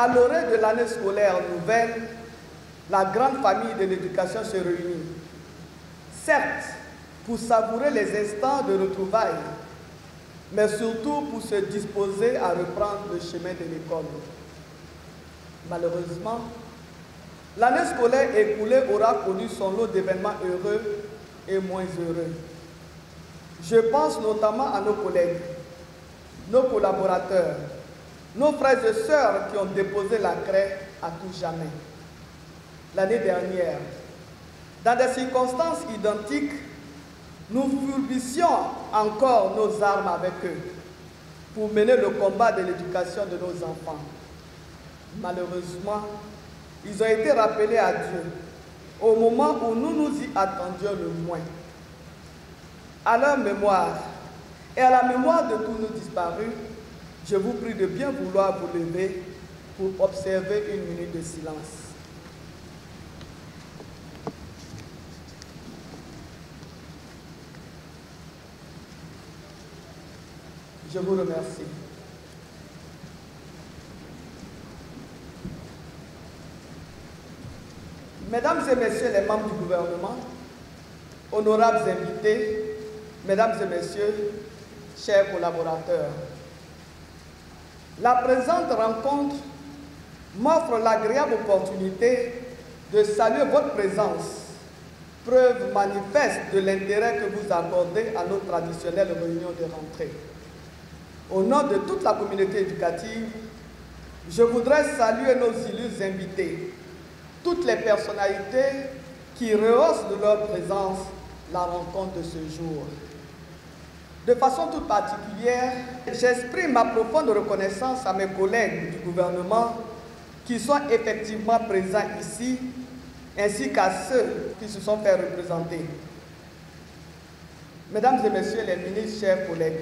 À l'orée de l'année scolaire nouvelle, la grande famille de l'éducation se réunit. Certes, pour savourer les instants de retrouvailles, mais surtout pour se disposer à reprendre le chemin de l'école. Malheureusement, l'année scolaire écoulée aura connu son lot d'événements heureux et moins heureux. Je pense notamment à nos collègues, nos collaborateurs, nos frères et sœurs qui ont déposé la craie à tout jamais. L'année dernière, dans des circonstances identiques, nous fournissions encore nos armes avec eux pour mener le combat de l'éducation de nos enfants. Malheureusement, ils ont été rappelés à Dieu au moment où nous nous y attendions le moins. À leur mémoire et à la mémoire de tous nos disparus, je vous prie de bien vouloir vous lever pour observer une minute de silence. Je vous remercie. Mesdames et messieurs les membres du gouvernement, honorables invités, mesdames et messieurs, chers collaborateurs, la présente rencontre m'offre l'agréable opportunité de saluer votre présence, preuve manifeste de l'intérêt que vous accordez à nos traditionnelles réunions de rentrée. Au nom de toute la communauté éducative, je voudrais saluer nos illustres invités, toutes les personnalités qui rehaussent de leur présence la rencontre de ce jour. De façon toute particulière, j'exprime ma profonde reconnaissance à mes collègues du gouvernement qui sont effectivement présents ici, ainsi qu'à ceux qui se sont fait représenter. Mesdames et messieurs les ministres, chers collègues,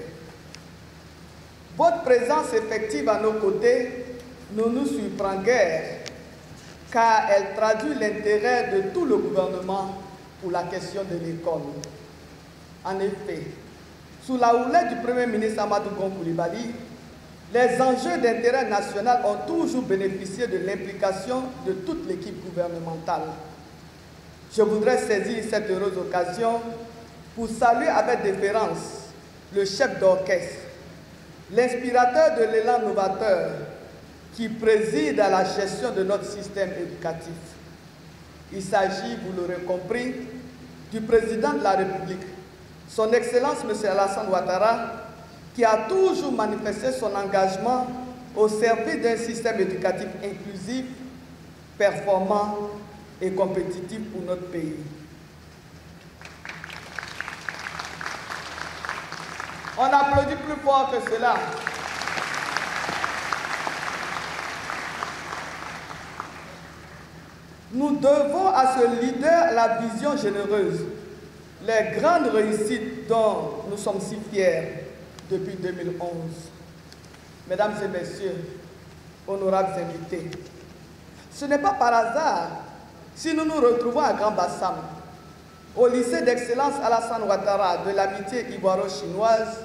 votre présence effective à nos côtés ne nous surprend guère, car elle traduit l'intérêt de tout le gouvernement pour la question de l'école. En effet, sous la houlette du Premier ministre Amadou Gon Coulibaly, les enjeux d'intérêt national ont toujours bénéficié de l'implication de toute l'équipe gouvernementale. Je voudrais saisir cette heureuse occasion pour saluer avec déférence le chef d'orchestre, l'inspirateur de l'élan novateur qui préside à la gestion de notre système éducatif. Il s'agit, vous l'aurez compris, du président de la République, son Excellence M. Alassane Ouattara, qui a toujours manifesté son engagement au service d'un système éducatif inclusif, performant et compétitif pour notre pays. On applaudit plus fort que cela. Nous devons à ce leader la vision généreuse, les grandes réussites dont nous sommes si fiers depuis 2011. Mesdames et messieurs, honorables invités, ce n'est pas par hasard si nous nous retrouvons à Grand Bassam, au lycée d'excellence Alassane Ouattara de l'amitié ivoiro-chinoise,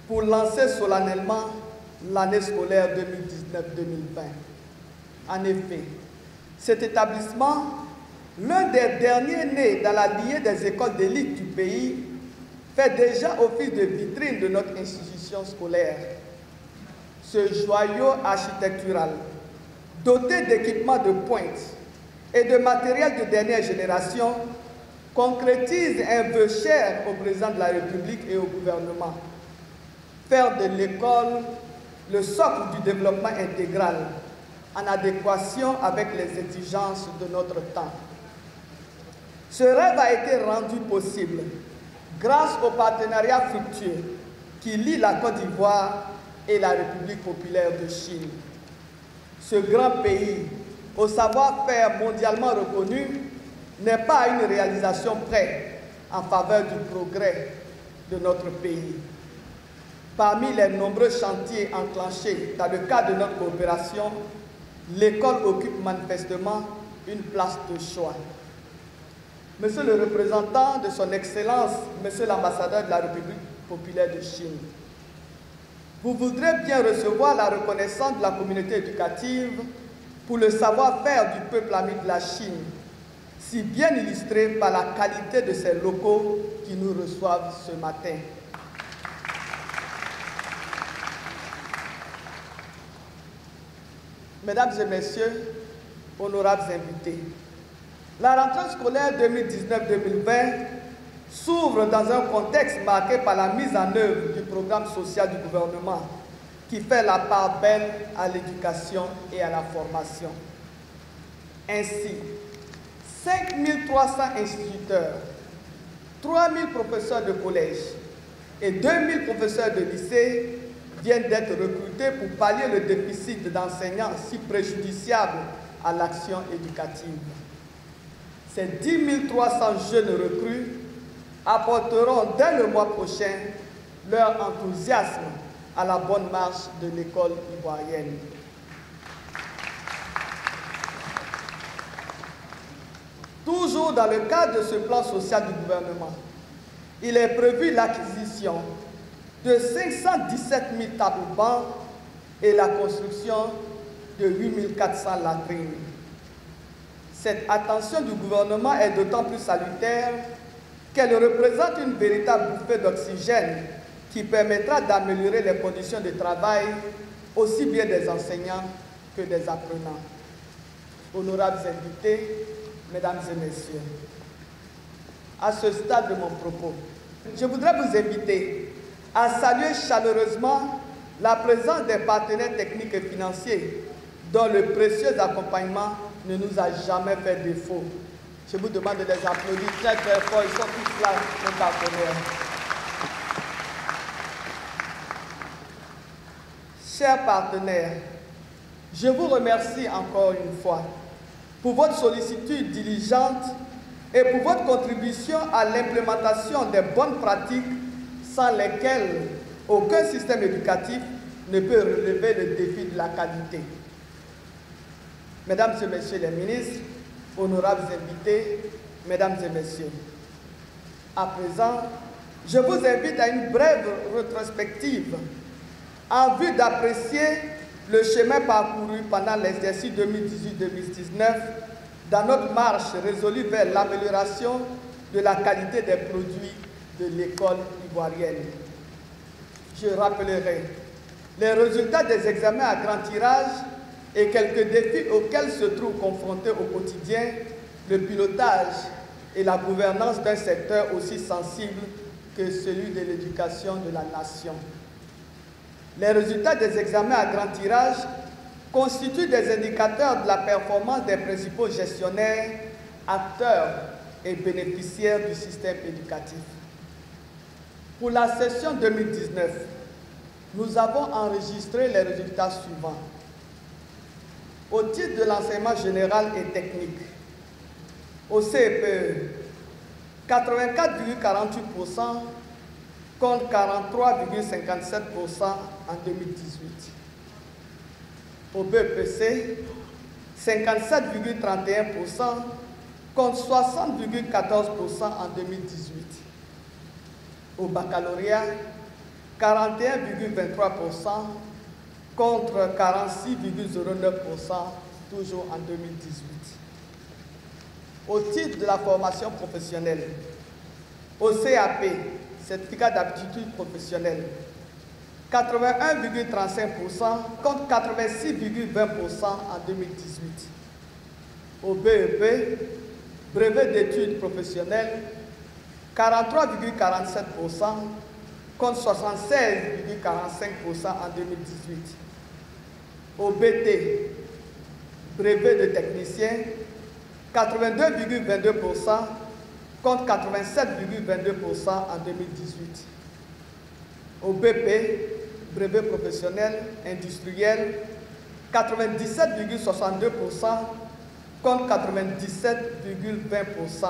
pour lancer solennellement l'année scolaire 2019-2020. En effet, cet établissement, l'un des derniers nés dans la lignée des écoles d'élite du pays, fait déjà office de vitrine de notre institution scolaire. Ce joyau architectural, doté d'équipements de pointe et de matériel de dernière génération, concrétise un vœu cher au président de la République et au gouvernement. Faire de l'école le socle du développement intégral, en adéquation avec les exigences de notre temps. Ce rêve a été rendu possible grâce au partenariat fructueux qui lie la Côte d'Ivoire et la République populaire de Chine. Ce grand pays, au savoir-faire mondialement reconnu, n'est pas à une réalisation près en faveur du progrès de notre pays. Parmi les nombreux chantiers enclenchés dans le cadre de notre coopération, l'école occupe manifestement une place de choix. Monsieur le représentant de son Excellence, Monsieur l'ambassadeur de la République populaire de Chine, vous voudrez bien recevoir la reconnaissance de la communauté éducative pour le savoir-faire du peuple ami de la Chine, si bien illustré par la qualité de ces locaux qui nous reçoivent ce matin. Mesdames et messieurs, honorables invités, la rentrée scolaire 2019-2020 s'ouvre dans un contexte marqué par la mise en œuvre du programme social du gouvernement qui fait la part belle à l'éducation et à la formation. Ainsi, 5300 instituteurs, 3000 professeurs de collège et 2000 professeurs de lycée viennent d'être recrutés pour pallier le déficit d'enseignants si préjudiciable à l'action éducative. Ces 10 300 jeunes recrues apporteront dès le mois prochain leur enthousiasme à la bonne marche de l'école ivoirienne. Toujours dans le cadre de ce plan social du gouvernement, il est prévu l'acquisition de 517 000 tables-bancs et la construction de 8 400 latrines. Cette attention du gouvernement est d'autant plus salutaire qu'elle représente une véritable bouffée d'oxygène qui permettra d'améliorer les conditions de travail aussi bien des enseignants que des apprenants. Honorables invités, mesdames et messieurs, à ce stade de mon propos, je voudrais vous inviter à saluer chaleureusement la présence des partenaires techniques et financiers dont le précieux accompagnement ne nous a jamais fait défaut. Je vous demande de les applaudir très très fort, ils sont tous là, nos partenaires. Chers partenaires, je vous remercie encore une fois pour votre sollicitude diligente et pour votre contribution à l'implémentation des bonnes pratiques sans lesquelles aucun système éducatif ne peut relever le défi de la qualité. Mesdames et messieurs les ministres, honorables invités, mesdames et messieurs, à présent, je vous invite à une brève rétrospective en vue d'apprécier le chemin parcouru pendant l'exercice 2018-2019 dans notre marche résolue vers l'amélioration de la qualité des produits de l'école ivoirienne. Je rappellerai les résultats des examens à grand tirage et quelques défis auxquels se trouvent confrontés au quotidien le pilotage et la gouvernance d'un secteur aussi sensible que celui de l'éducation de la nation. Les résultats des examens à grand tirage constituent des indicateurs de la performance des principaux gestionnaires, acteurs et bénéficiaires du système éducatif. Pour la session 2019, nous avons enregistré les résultats suivants. Au titre de l'enseignement général et technique, au CPE, 84,48% contre 43,57% en 2018. Au BEPC, 57,31% contre 60,14% en 2018. Au baccalauréat, 41,23% contre 46,09% toujours en 2018. Au titre de la formation professionnelle, au CAP, certificat d'aptitude professionnelle, 81,35% contre 86,20% en 2018. Au BEP, brevet d'études professionnelles, 43,47% contre 76,45% en 2018. Au BT, brevet de technicien, 82,22% contre 87,22% en 2018. Au BP, brevet professionnel industriel, 97,62% contre 97,20%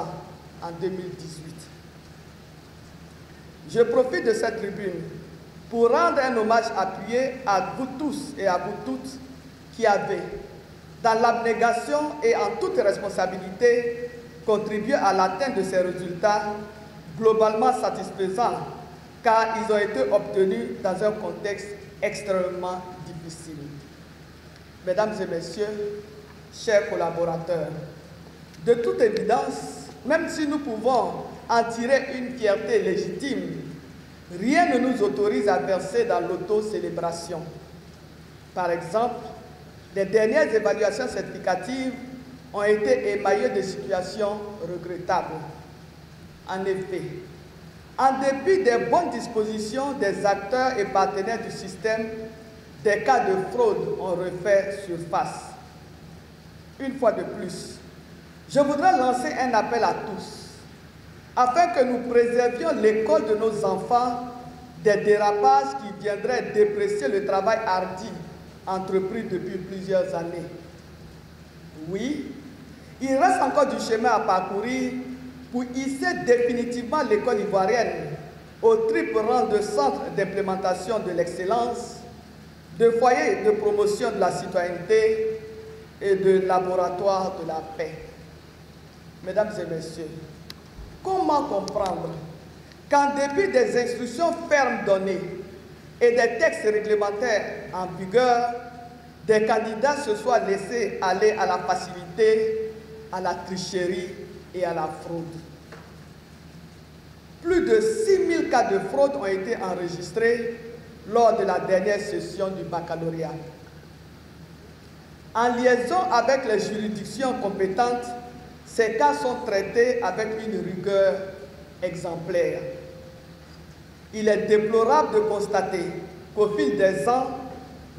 en 2018. Je profite de cette tribune pour rendre un hommage appuyé à vous tous et à vous toutes qui avez, dans l'abnégation et en toute responsabilité, contribué à l'atteinte de ces résultats globalement satisfaisants, car ils ont été obtenus dans un contexte extrêmement difficile. Mesdames et messieurs, chers collaborateurs, de toute évidence, même si nous pouvons en tirer une fierté légitime, rien ne nous autorise à verser dans l'auto-célébration. Par exemple, les dernières évaluations certificatives ont été émaillées de situations regrettables. En effet, en dépit des bonnes dispositions des acteurs et partenaires du système, des cas de fraude ont refait surface. Une fois de plus, je voudrais lancer un appel à tous, afin que nous préservions l'école de nos enfants des dérapages qui viendraient déprécier le travail hardi entrepris depuis plusieurs années. Oui, il reste encore du chemin à parcourir pour hisser définitivement l'école ivoirienne au triple rang de centre d'implémentation de l'excellence, de foyer de promotion de la citoyenneté et de laboratoire de la paix. Mesdames et messieurs, comment comprendre qu'en dépit des instructions fermes données et des textes réglementaires en vigueur, des candidats se soient laissés aller à la facilité, à la tricherie et à la fraude? Plus de 6 000 cas de fraude ont été enregistrés lors de la dernière session du baccalauréat. En liaison avec les juridictions compétentes, ces cas sont traités avec une rigueur exemplaire. Il est déplorable de constater qu'au fil des ans,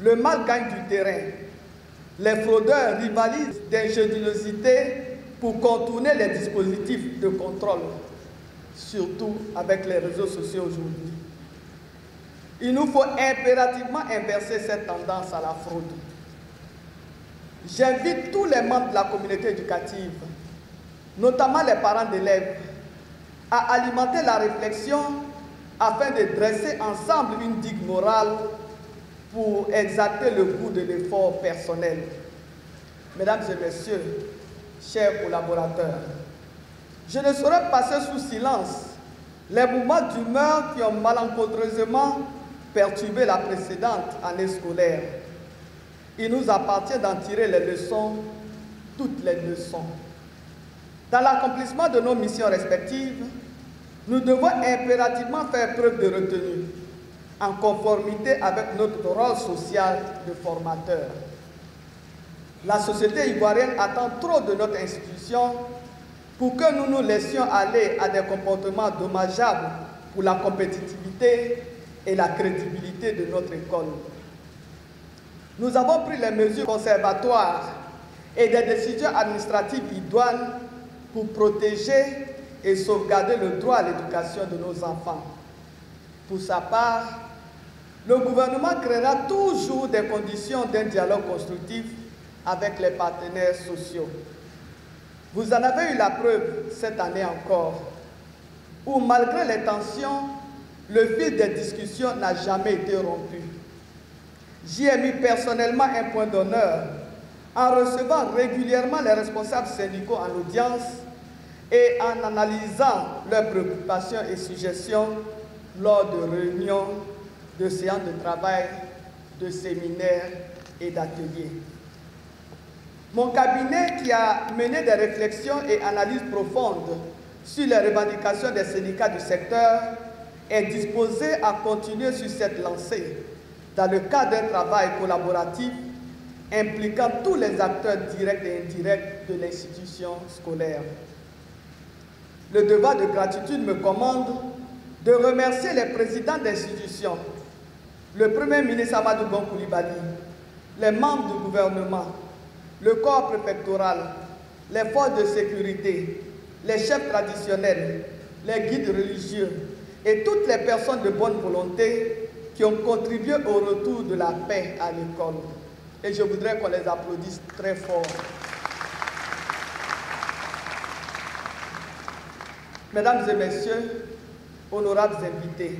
le mal gagne du terrain. Les fraudeurs rivalisent d'ingéniosité pour contourner les dispositifs de contrôle, surtout avec les réseaux sociaux aujourd'hui. Il nous faut impérativement inverser cette tendance à la fraude. J'invite tous les membres de la communauté éducative, notamment les parents d'élèves, à alimenter la réflexion afin de dresser ensemble une digue morale pour exalter le goût de l'effort personnel. Mesdames et messieurs, chers collaborateurs, je ne saurais passer sous silence les mouvements d'humeur qui ont malencontreusement perturbé la précédente année scolaire. Il nous appartient d'en tirer les leçons, toutes les leçons. Dans l'accomplissement de nos missions respectives, nous devons impérativement faire preuve de retenue, en conformité avec notre rôle social de formateur. La société ivoirienne attend trop de notre institution pour que nous nous laissions aller à des comportements dommageables pour la compétitivité et la crédibilité de notre école. Nous avons pris les mesures conservatoires et des décisions administratives idoines pour protéger et sauvegarder le droit à l'éducation de nos enfants. Pour sa part, le gouvernement créera toujours des conditions d'un dialogue constructif avec les partenaires sociaux. Vous en avez eu la preuve cette année encore, où malgré les tensions, le fil des discussions n'a jamais été rompu. J'y ai mis personnellement un point d'honneur en recevant régulièrement les responsables syndicaux en audience et en analysant leurs préoccupations et suggestions lors de réunions, de séances de travail, de séminaires et d'ateliers. Mon cabinet, qui a mené des réflexions et analyses profondes sur les revendications des syndicats du secteur, est disposé à continuer sur cette lancée dans le cadre d'un travail collaboratif impliquant tous les acteurs directs et indirects de l'institution scolaire. Le devoir de gratitude me commande de remercier les présidents d'institutions, le Premier ministre Amadou Gon Coulibaly, les membres du gouvernement, le corps préfectoral, les forces de sécurité, les chefs traditionnels, les guides religieux et toutes les personnes de bonne volonté qui ont contribué au retour de la paix à l'école. Et je voudrais qu'on les applaudisse très fort. Mesdames et messieurs, honorables invités,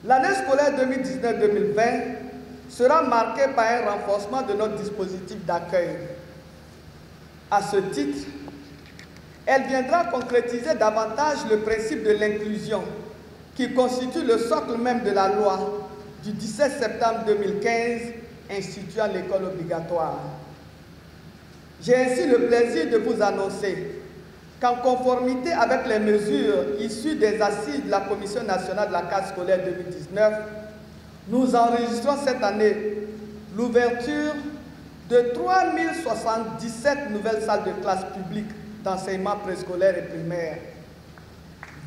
l'année scolaire 2019-2020 sera marquée par un renforcement de notre dispositif d'accueil. À ce titre, elle viendra concrétiser davantage le principe de l'inclusion qui constitue le socle même de la loi du 17 septembre 2015 instituant l'école obligatoire. J'ai ainsi le plaisir de vous annoncer qu'en conformité avec les mesures issues des assises de la Commission nationale de la carte scolaire 2019, nous enregistrons cette année l'ouverture de 3077 nouvelles salles de classe publiques d'enseignement préscolaire et primaire,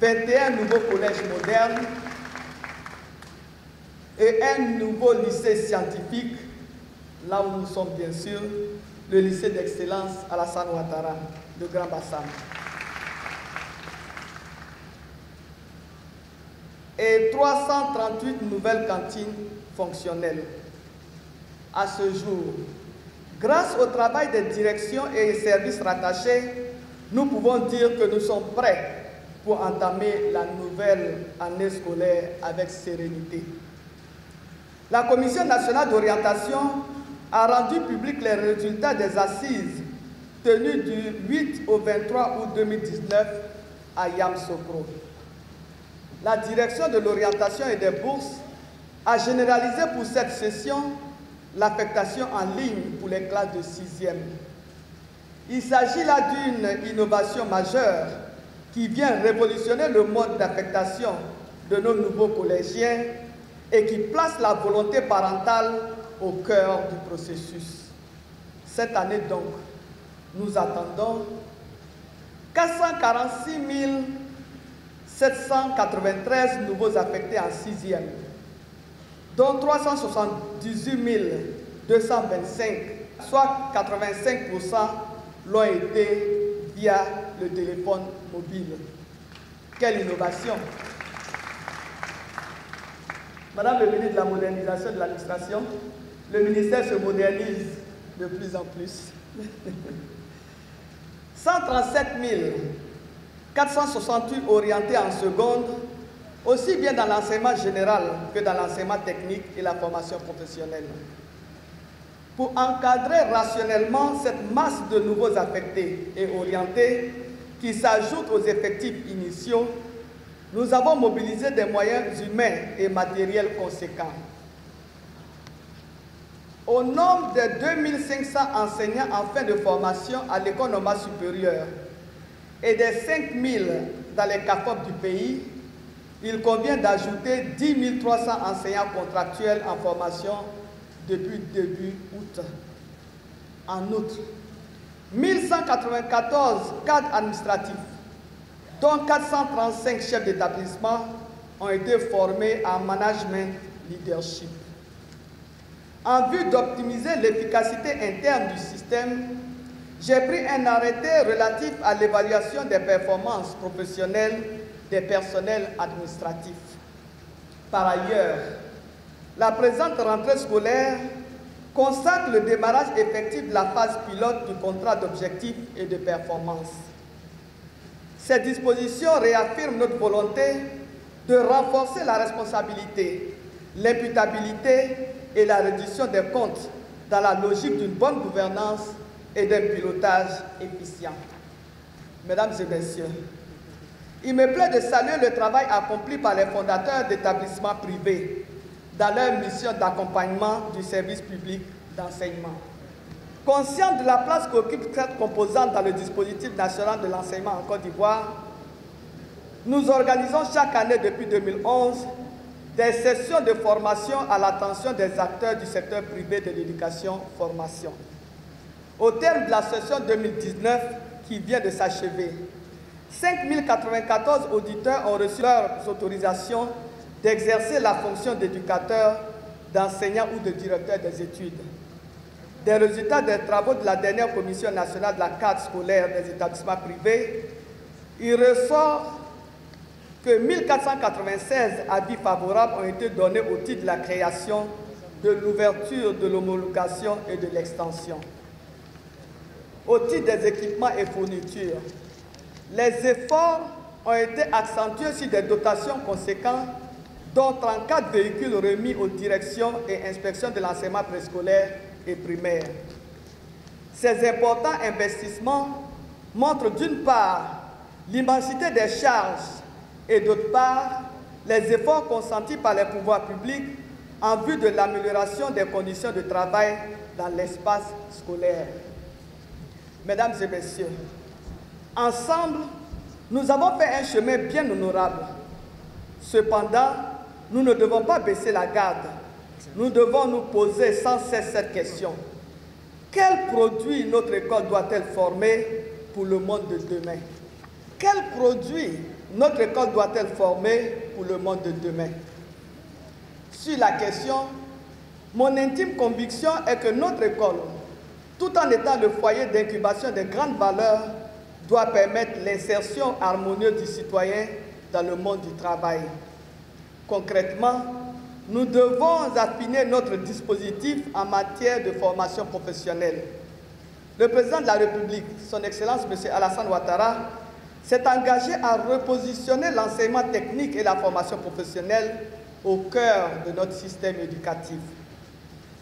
21 nouveaux collèges modernes et un nouveau lycée scientifique, là où nous sommes bien sûr, le lycée d'excellence Alassane Ouattara de Grand Bassam. Et 338 nouvelles cantines fonctionnelles. À ce jour, grâce au travail des directions et services rattachés, nous pouvons dire que nous sommes prêts pour entamer la nouvelle année scolaire avec sérénité. La Commission nationale d'orientation a rendu public les résultats des assises tenues du 8 au 23 août 2019 à Yamoussoukro. La direction de l'orientation et des bourses a généralisé pour cette session l'affectation en ligne pour les classes de 6e. Il s'agit là d'une innovation majeure qui vient révolutionner le mode d'affectation de nos nouveaux collégiens et qui place la volonté parentale au cœur du processus. Cette année donc, nous attendons 446 793 nouveaux affectés en 6e, dont 378 225, soit 85%, l'ont été via le téléphone mobile. Quelle innovation! Madame le ministre de la modernisation de l'administration, le ministère se modernise de plus en plus. 137 468 orientés en seconde, aussi bien dans l'enseignement général que dans l'enseignement technique et la formation professionnelle. Pour encadrer rationnellement cette masse de nouveaux affectés et orientés qui s'ajoutent aux effectifs initiaux, nous avons mobilisé des moyens humains et matériels conséquents. Au nombre de 2500 enseignants en fin de formation à l'école normale supérieure et des 5000 dans les CAFOP du pays, il convient d'ajouter 10 300 enseignants contractuels en formation depuis début août. En outre, 1194 cadres administratifs, dont 435 chefs d'établissement, ont été formés en management leadership. En vue d'optimiser l'efficacité interne du système, j'ai pris un arrêté relatif à l'évaluation des performances professionnelles des personnels administratifs. Par ailleurs, la présente rentrée scolaire consacre le démarrage effectif de la phase pilote du contrat d'objectifs et de performance. Ces dispositions réaffirment notre volonté de renforcer la responsabilité, l'imputabilité et la reddition des comptes dans la logique d'une bonne gouvernance et d'un pilotage efficient. Mesdames et messieurs, il me plaît de saluer le travail accompli par les fondateurs d'établissements privés dans leur mission d'accompagnement du service public d'enseignement. Conscient de la place qu'occupe cette composante dans le dispositif national de l'enseignement en Côte d'Ivoire, nous organisons chaque année depuis 2011 des sessions de formation à l'attention des acteurs du secteur privé de l'éducation-formation. Au terme de la session 2019 qui vient de s'achever, 5094 auditeurs ont reçu leurs autorisations d'exercer la fonction d'éducateur, d'enseignant ou de directeur des études. Des résultats des travaux de la dernière Commission nationale de la carte scolaire des établissements privés, il ressort que 1496 avis favorables ont été donnés au titre de la création, de l'ouverture, de l'homologation et de l'extension. Au titre des équipements et fournitures, les efforts ont été accentués sur des dotations conséquentes, dont 34 véhicules remis aux directions et inspections de l'enseignement préscolaire et primaire. Ces importants investissements montrent d'une part l'immensité des charges et d'autre part les efforts consentis par les pouvoirs publics en vue de l'amélioration des conditions de travail dans l'espace scolaire. Mesdames et messieurs, ensemble, nous avons fait un chemin bien honorable. Cependant, nous ne devons pas baisser la garde. Nous devons nous poser sans cesse cette question. Quel produit notre école doit-elle former pour le monde de demain? Quel produit notre école doit-elle former pour le monde de demain? Sur la question, mon intime conviction est que notre école, tout en étant le foyer d'incubation des grandes valeurs, doit permettre l'insertion harmonieuse du citoyen dans le monde du travail. Concrètement, nous devons affiner notre dispositif en matière de formation professionnelle. Le président de la République, son Excellence M. Alassane Ouattara, s'est engagé à repositionner l'enseignement technique et la formation professionnelle au cœur de notre système éducatif.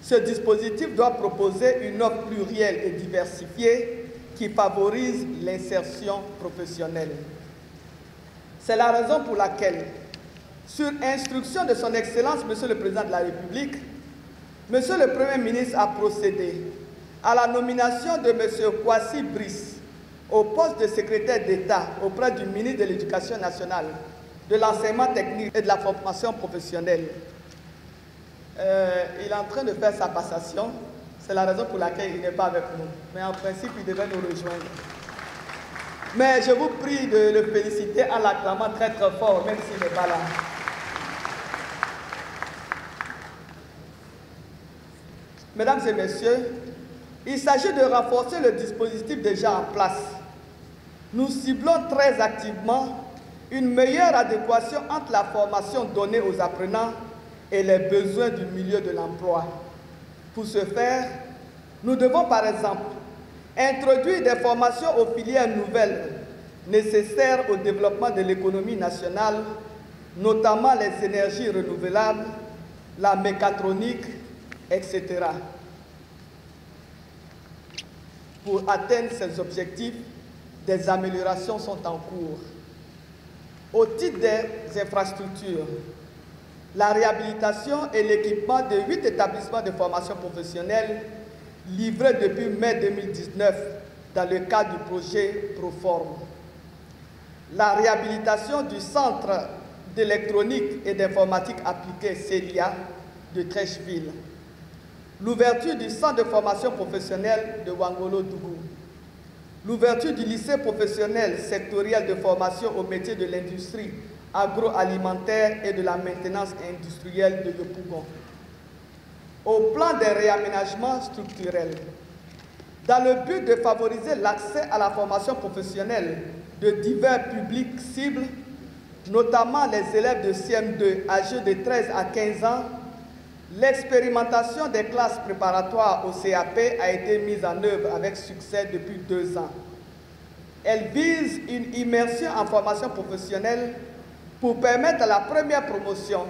Ce dispositif doit proposer une offre plurielle et diversifiée qui favorise l'insertion professionnelle. C'est la raison pour laquelle, sur instruction de son Excellence, Monsieur le Président de la République, Monsieur le Premier ministre a procédé à la nomination de Monsieur Kwasi Brice au poste de secrétaire d'État auprès du ministre de l'Éducation nationale, de l'enseignement technique et de la formation professionnelle. Il est en train de faire sa passation. C'est la raison pour laquelle il n'est pas avec nous. Mais en principe, il devait nous rejoindre. Mais je vous prie de le féliciter en l'acclamant très très fort, même s'il n'est pas là. Mesdames et messieurs, il s'agit de renforcer le dispositif déjà en place. Nous ciblons très activement une meilleure adéquation entre la formation donnée aux apprenants et les besoins du milieu de l'emploi. Pour ce faire, nous devons par exemple introduire des formations aux filières nouvelles nécessaires au développement de l'économie nationale, notamment les énergies renouvelables, la mécatronique, etc. Pour atteindre ces objectifs, des améliorations sont en cours. Au titre des infrastructures, la réhabilitation et l'équipement de 8 établissements de formation professionnelle livrés depuis mai 2019 dans le cadre du projet Proform. La réhabilitation du Centre d'électronique et d'informatique appliquée CELIA de Trècheville. L'ouverture du Centre de formation professionnelle de Wangolo-Dougou. L'ouverture du lycée professionnel sectoriel de formation au métier de l'industrie agroalimentaire et de la maintenance industrielle de Yopougon. Au plan des réaménagements structurels, dans le but de favoriser l'accès à la formation professionnelle de divers publics cibles, notamment les élèves de CM2 âgés de 13 à 15 ans, l'expérimentation des classes préparatoires au CAP a été mise en œuvre avec succès depuis 2 ans. Elle vise une immersion en formation professionnelle pour permettre à la première promotion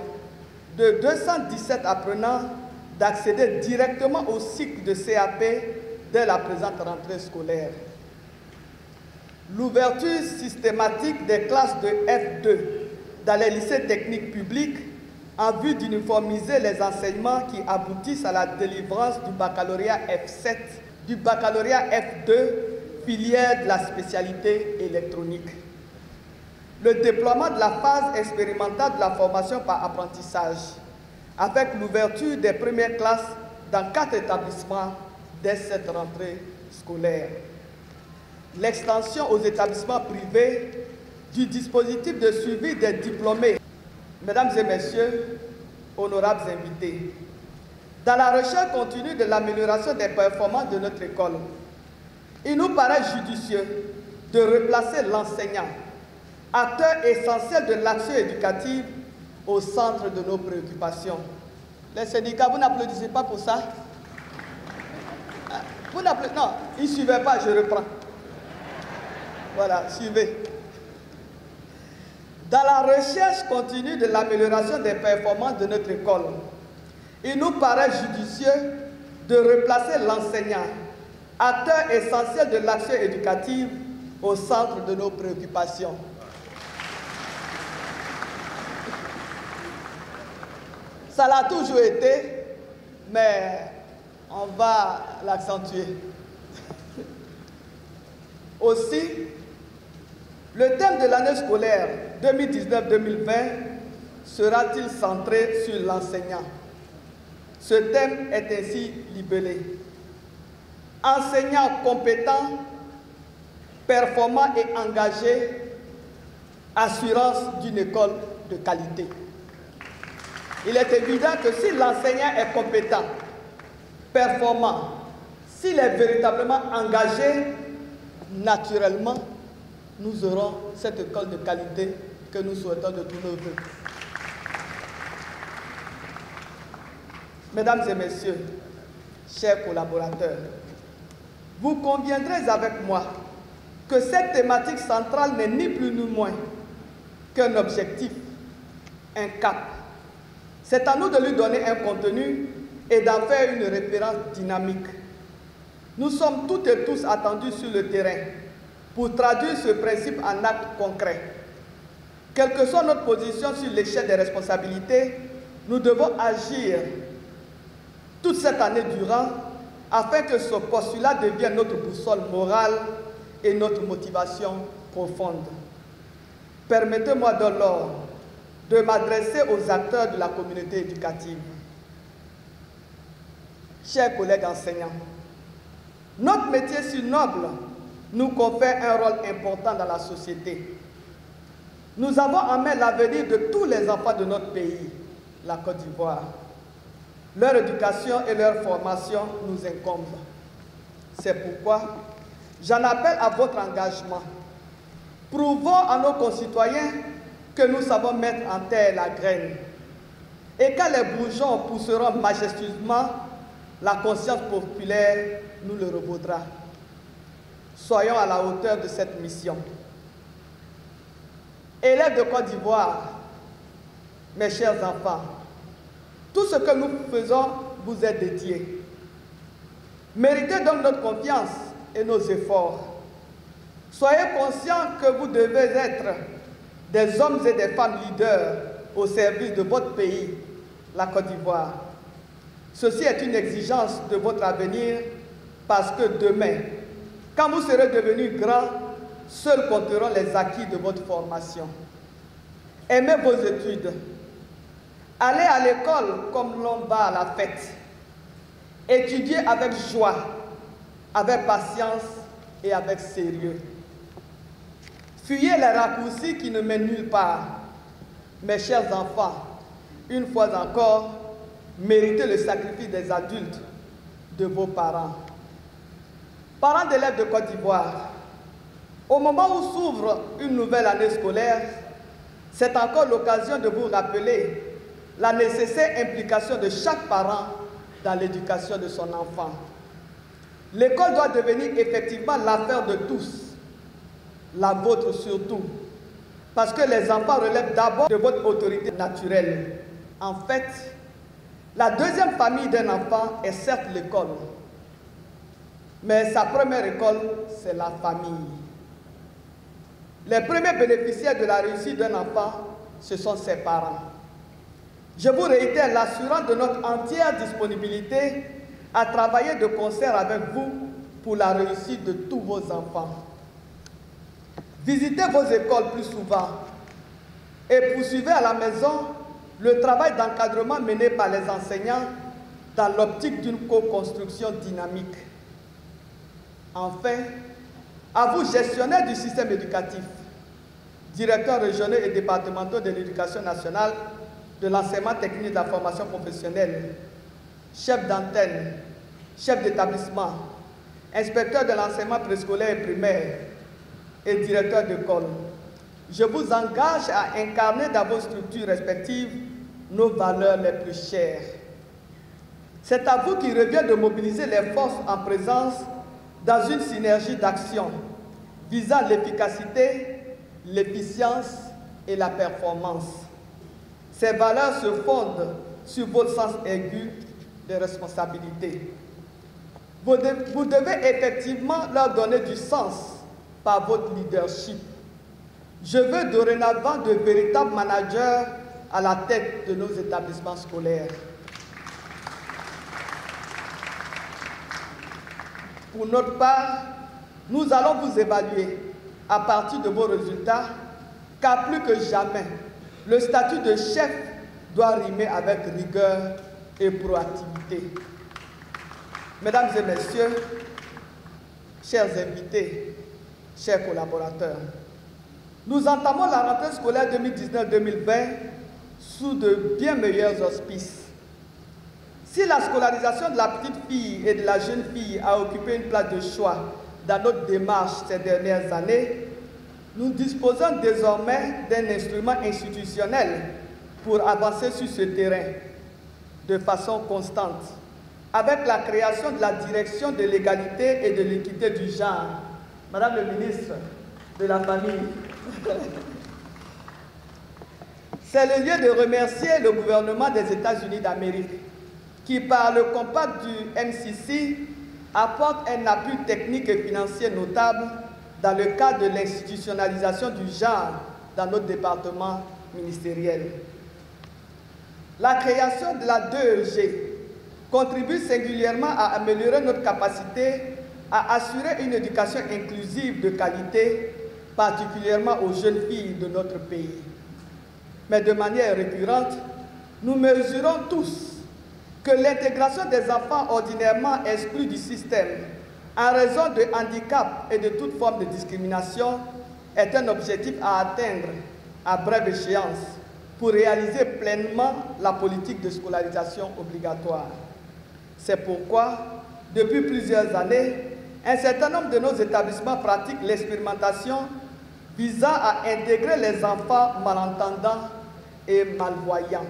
de 217 apprenants d'accéder directement au cycle de CAP dès la présente rentrée scolaire. L'ouverture systématique des classes de F2 dans les lycées techniques publics en vue d'uniformiser les enseignements qui aboutissent à la délivrance du baccalauréat F7, du baccalauréat F2, filière de la spécialité électronique. Le déploiement de la phase expérimentale de la formation par apprentissage, avec l'ouverture des premières classes dans 4 établissements dès cette rentrée scolaire. L'extension aux établissements privés du dispositif de suivi des diplômés. Mesdames et messieurs, honorables invités, dans la recherche continue de l'amélioration des performances de notre école, il nous paraît judicieux de replacer l'enseignant, acteur essentiel de l'action éducative, au centre de nos préoccupations. Les syndicats, vous n'applaudissez pas pour ça? Vous n'applaudissez? Non, il ne suivait pas, je reprends. Voilà, suivez. Dans la recherche continue de l'amélioration des performances de notre école, il nous paraît judicieux de replacer l'enseignant, acteur essentiel de l'action éducative, au centre de nos préoccupations. Ça l'a toujours été, mais on va l'accentuer. Aussi, le thème de l'année scolaire 2019-2020 sera-t-il centré sur l'enseignant? Ce thème est ainsi libellé. Enseignant compétent, performant et engagé, assurance d'une école de qualité. Il est évident que si l'enseignant est compétent, performant, s'il est véritablement engagé, naturellement, nous aurons cette école de qualité que nous souhaitons de tous nos vœux. Mesdames et messieurs, chers collaborateurs, vous conviendrez avec moi que cette thématique centrale n'est ni plus ni moins qu'un objectif, un cap. C'est à nous de lui donner un contenu et d'en faire une référence dynamique. Nous sommes toutes et tous attendus sur le terrain pour traduire ce principe en actes concrets. Quelle que soit notre position sur l'échelle des responsabilités, nous devons agir toute cette année durant afin que ce postulat devienne notre boussole morale et notre motivation profonde. Permettez-moi dès lors de m'adresser aux acteurs de la communauté éducative. Chers collègues enseignants, notre métier si noble nous confère un rôle important dans la société. Nous avons en main l'avenir de tous les enfants de notre pays, la Côte d'Ivoire. Leur éducation et leur formation nous incombent. C'est pourquoi j'en appelle à votre engagement. Prouvons à nos concitoyens que nous savons mettre en terre la graine. Et quand les bourgeons pousseront majestueusement, la conscience populaire nous le revaudra. Soyons à la hauteur de cette mission. Élèves de Côte d'Ivoire, mes chers enfants, tout ce que nous faisons vous est dédié. Méritez donc notre confiance et nos efforts. Soyez conscients que vous devez être des hommes et des femmes leaders au service de votre pays, la Côte d'Ivoire. Ceci est une exigence de votre avenir parce que demain, quand vous serez devenus grands, seuls compteront les acquis de votre formation. Aimez vos études. Allez à l'école comme l'on va à la fête. Étudiez avec joie, avec patience et avec sérieux. Fuyez les raccourcis qui ne mènent nulle part. Mes chers enfants, une fois encore, méritez le sacrifice des adultes, de vos parents. Parents d'élèves de Côte d'Ivoire, au moment où s'ouvre une nouvelle année scolaire, c'est encore l'occasion de vous rappeler la nécessaire implication de chaque parent dans l'éducation de son enfant. L'école doit devenir effectivement l'affaire de tous, la vôtre surtout, parce que les enfants relèvent d'abord de votre autorité naturelle. En fait, la deuxième famille d'un enfant est certes l'école, mais sa première école, c'est la famille. Les premiers bénéficiaires de la réussite d'un enfant, ce sont ses parents. Je vous réitère l'assurance de notre entière disponibilité à travailler de concert avec vous pour la réussite de tous vos enfants. Visitez vos écoles plus souvent et poursuivez à la maison le travail d'encadrement mené par les enseignants dans l'optique d'une co-construction dynamique. Enfin, à vous gestionnaires du système éducatif, directeurs régionaux et départementaux de l'éducation nationale, de l'enseignement technique et de la formation professionnelle, chefs d'antenne, chefs d'établissement, inspecteurs de l'enseignement préscolaire et primaire et directeurs d'école, je vous engage à incarner dans vos structures respectives nos valeurs les plus chères. C'est à vous qu'il revient de mobiliser les forces en présence dans une synergie d'action visant l'efficacité, l'efficience et la performance. Ces valeurs se fondent sur votre sens aigu de responsabilité. Vous devez effectivement leur donner du sens par votre leadership. Je veux dorénavant de véritables managers à la tête de nos établissements scolaires. Pour notre part, nous allons vous évaluer à partir de vos résultats, car plus que jamais, le statut de chef doit rimer avec rigueur et proactivité. Mesdames et messieurs, chers invités, chers collaborateurs, nous entamons la rentrée scolaire 2019-2020 sous de bien meilleurs auspices. Si la scolarisation de la petite fille et de la jeune fille a occupé une place de choix dans notre démarche ces dernières années, nous disposons désormais d'un instrument institutionnel pour avancer sur ce terrain de façon constante, avec la création de la Direction de l'égalité et de l'équité du genre. Madame le ministre de la Famille, c'est le lieu de remercier le gouvernement des États-Unis d'Amérique qui, par le compact du MCC, apporte un appui technique et financier notable dans le cadre de l'institutionnalisation du genre dans notre département ministériel. La création de la 2EG contribue singulièrement à améliorer notre capacité à assurer une éducation inclusive de qualité, particulièrement aux jeunes filles de notre pays. Mais de manière récurrente, nous mesurons tous que l'intégration des enfants ordinairement exclus du système en raison de handicap et de toute forme de discrimination est un objectif à atteindre à brève échéance pour réaliser pleinement la politique de scolarisation obligatoire. C'est pourquoi, depuis plusieurs années, un certain nombre de nos établissements pratiquent l'expérimentation visant à intégrer les enfants malentendants et malvoyants.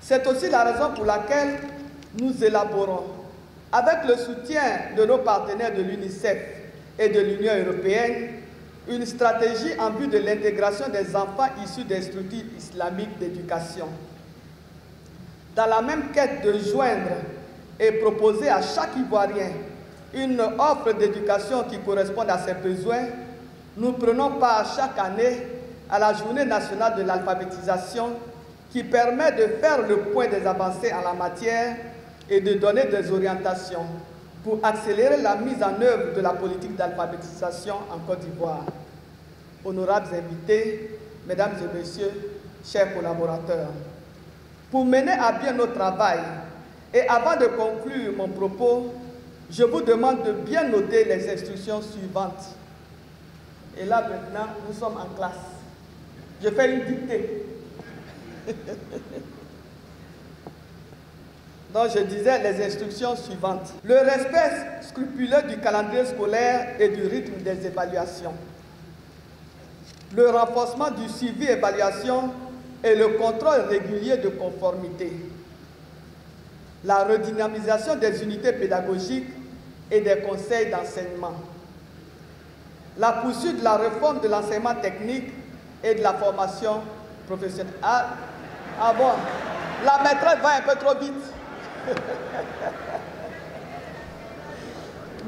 C'est aussi la raison pour laquelle nous élaborons, avec le soutien de nos partenaires de l'UNICEF et de l'Union européenne, une stratégie en vue de l'intégration des enfants issus des structures islamiques d'éducation. Dans la même quête de joindre et proposer à chaque Ivoirien une offre d'éducation qui corresponde à ses besoins, nous prenons part chaque année à la Journée nationale de l'alphabétisation qui permet de faire le point des avancées en la matière et de donner des orientations pour accélérer la mise en œuvre de la politique d'alphabétisation en Côte d'Ivoire. Honorables invités, mesdames et messieurs, chers collaborateurs, pour mener à bien notre travail et avant de conclure mon propos, je vous demande de bien noter les instructions suivantes. Et là maintenant, nous sommes en classe. Je fais une dictée. Donc je disais les instructions suivantes. Le respect scrupuleux du calendrier scolaire et du rythme des évaluations. Le renforcement du suivi-évaluation et le contrôle régulier de conformité. La redynamisation des unités pédagogiques et des conseils d'enseignement. La poursuite de la réforme de l'enseignement technique et de la formation professionnelle. Ah bon, la maîtresse va un peu trop vite.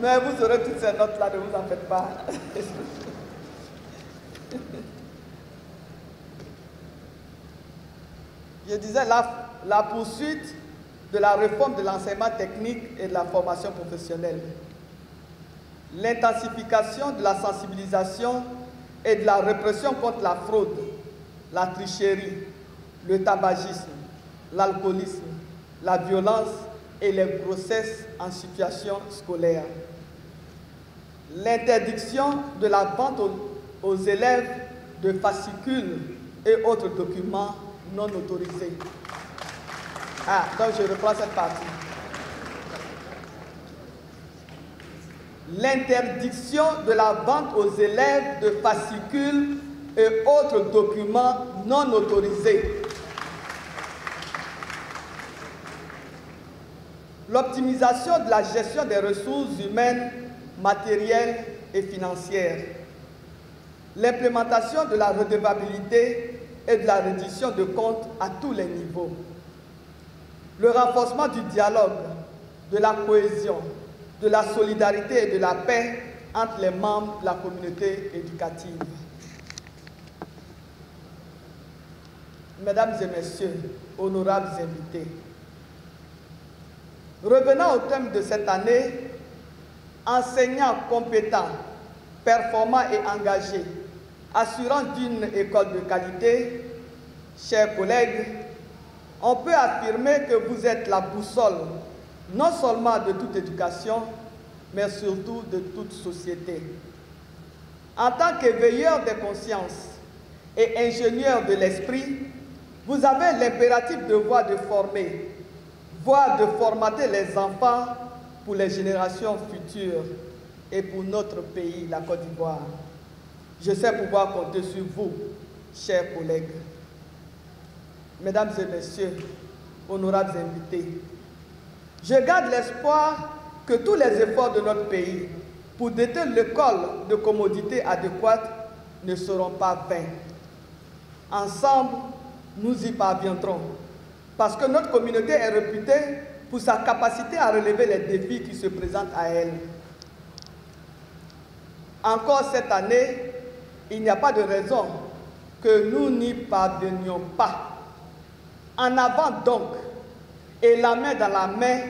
Mais vous aurez toutes ces notes-là, ne vous en faites pas. Je disais la poursuite de la réforme de l'enseignement technique et de la formation professionnelle. L'intensification de la sensibilisation et de la répression contre la fraude, la tricherie, le tabagisme, l'alcoolisme, la violence et les grossesses en situation scolaire. L'interdiction de la vente aux élèves de fascicules et autres documents non autorisés. Donc je reprends cette partie. L'interdiction de la vente aux élèves de fascicules et autres documents non autorisés. L'optimisation de la gestion des ressources humaines, matérielles et financières. L'implémentation de la redevabilité et de la reddition de comptes à tous les niveaux. Le renforcement du dialogue, de la cohésion, de la solidarité et de la paix entre les membres de la communauté éducative. Mesdames et messieurs, honorables invités, revenant au thème de cette année, enseignants compétents, performants et engagés, assurant d'une école de qualité, chers collègues, on peut affirmer que vous êtes la boussole non seulement de toute éducation, mais surtout de toute société. En tant qu'éveilleur des consciences et ingénieur de l'esprit, vous avez l'impératif devoir de former, voire de formater les enfants pour les générations futures et pour notre pays, la Côte d'Ivoire. Je sais pouvoir compter sur vous, chers collègues. Mesdames et messieurs, honorables invités, je garde l'espoir que tous les efforts de notre pays pour doter l'école de commodités adéquates ne seront pas vains. Ensemble, nous y parviendrons, parce que notre communauté est réputée pour sa capacité à relever les défis qui se présentent à elle. Encore cette année, il n'y a pas de raison que nous n'y parvenions pas. En avant donc, et la main dans la main,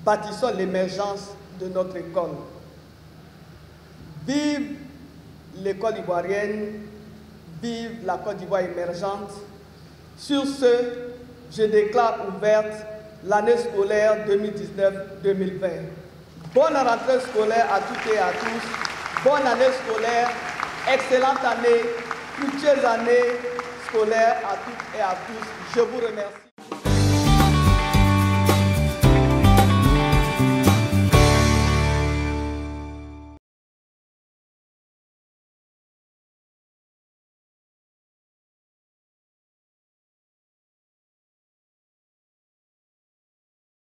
bâtissons l'émergence de notre école. Vive l'école ivoirienne, vive la Côte d'Ivoire émergente. Sur ce, je déclare ouverte l'année scolaire 2019-2020. Bonne rentrée scolaire à toutes et à tous. Bonne année scolaire, excellente année, fructueuse année scolaire à toutes et à tous. Je vous remercie.